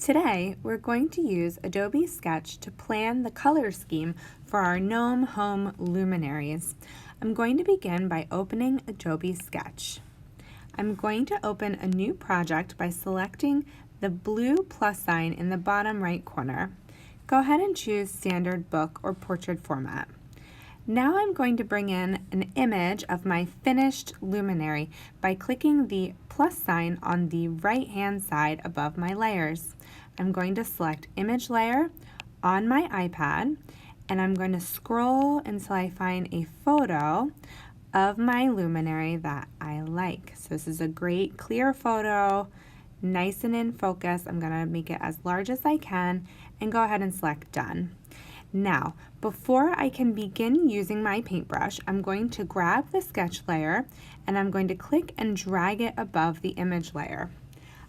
Today, we're going to use Adobe Sketch to plan the color scheme for our Gnome Home Luminaries. I'm going to begin by opening Adobe Sketch. I'm going to open a new project by selecting the blue plus sign in the bottom right corner. Go ahead and choose Standard Book or Portrait format. Now I'm going to bring in an image of my finished luminary by clicking the plus sign on the right-hand side above my layers. I'm going to select Image Layer on my iPad, and I'm going to scroll until I find a photo of my luminary that I like. So this is a great clear photo, nice and in focus. I'm going to make it as large as I can and go ahead and select Done. Now, before I can begin using my paintbrush, I'm going to grab the sketch layer and I'm going to click and drag it above the image layer.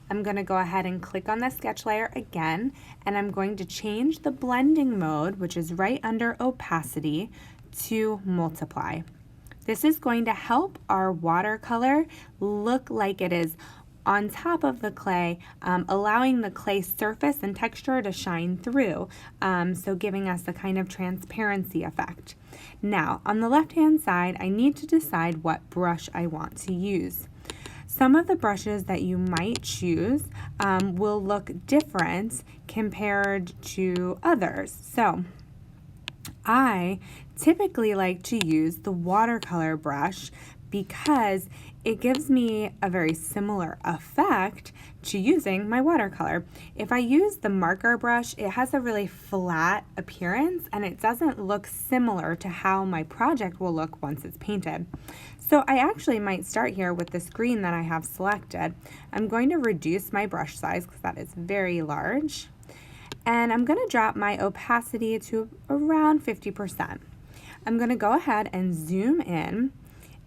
I'm going to go ahead and click on the sketch layer again, and I'm going to change the blending mode, which is right under opacity, to multiply. This is going to help our watercolor look like it is on top of the clay, allowing the clay surface and texture to shine through, so giving us a kind of transparency effect. Now, on the left-hand side, I need to decide what brush I want to use. Some of the brushes that you might choose will look different compared to others. So, I typically like to use the watercolor brush because it gives me a very similar effect to using my watercolor. If I use the marker brush, it has a really flat appearance and it doesn't look similar to how my project will look once it's painted. So I actually might start here with this green that I have selected. I'm going to reduce my brush size because that is very large. And I'm going to drop my opacity to around 50%. I'm going to go ahead and zoom in,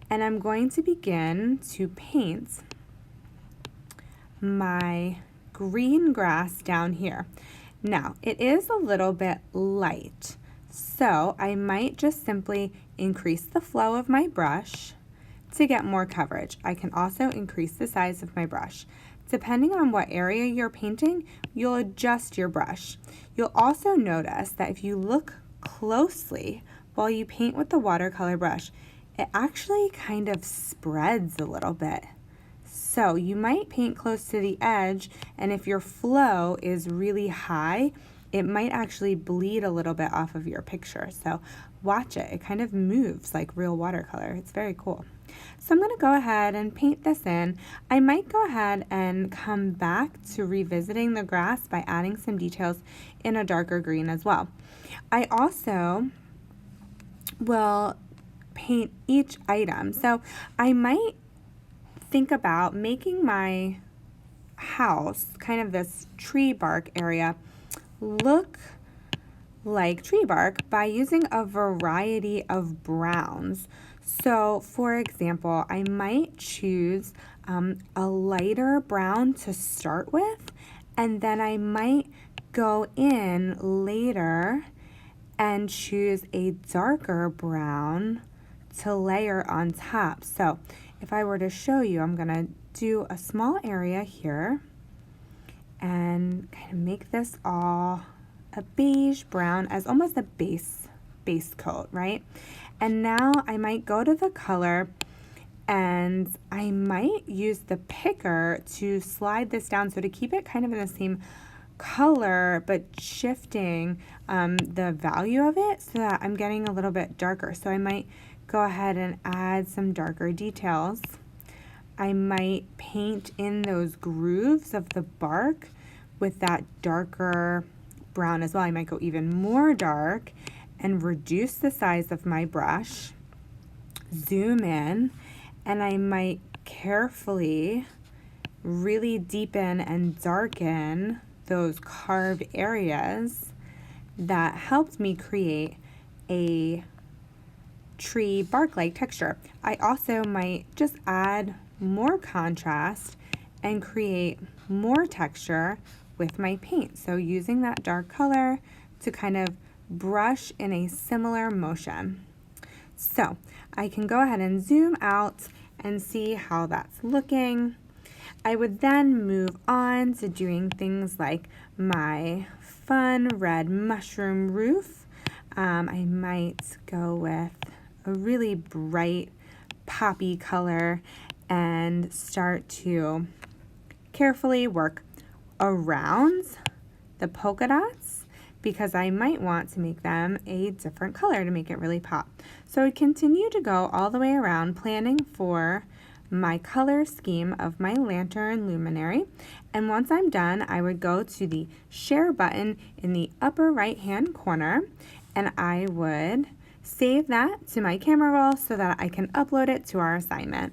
and I'm going to begin to paint my green grass down here. Now, it is a little bit light, so I might just simply increase the flow of my brush to get more coverage. I can also increase the size of my brush. Depending on what area you're painting, you'll adjust your brush. You'll also notice that if you look closely while you paint with the watercolor brush, it actually kind of spreads a little bit. So you might paint close to the edge, and if your flow is really high, it might actually bleed a little bit off of your picture. So watch it. It kind of moves like real watercolor. It's very cool. So I'm going to go ahead and paint this in. I might go ahead and come back to revisiting the grass by adding some details in a darker green as well. I also will paint each item. So I might think about making my house, kind of this tree bark area, look like tree bark by using a variety of browns. So for example, I might choose a lighter brown to start with, and then I might go in later and choose a darker brown to layer on top. So if I were to show you, I'm going to do a small area here and kind of make this all a beige brown as almost a base coat, right? And now I might go to the color and I might use the picker to slide this down, so to keep it kind of in the same color but shifting the value of it so that I'm getting a little bit darker. So I might go ahead and add some darker details. I might paint in those grooves of the bark with that darker brown as well. I might go even more dark and reduce the size of my brush, zoom in, and I might carefully really deepen and darken those carved areas that helped me create a tree bark-like texture. I also might just add more contrast and create more texture with my paint. So using that dark color to kind of brush in a similar motion. So I can go ahead and zoom out and see how that's looking. I would then move on to doing things like my fun red mushroom roof. I might go with a really bright poppy color and start to carefully work around the polka dots because I might want to make them a different color to make it really pop. So I continue to go all the way around planning for my color scheme of my lantern luminary, and once I'm done I would go to the share button in the upper right hand corner and I would save that to my camera roll so that I can upload it to our assignment.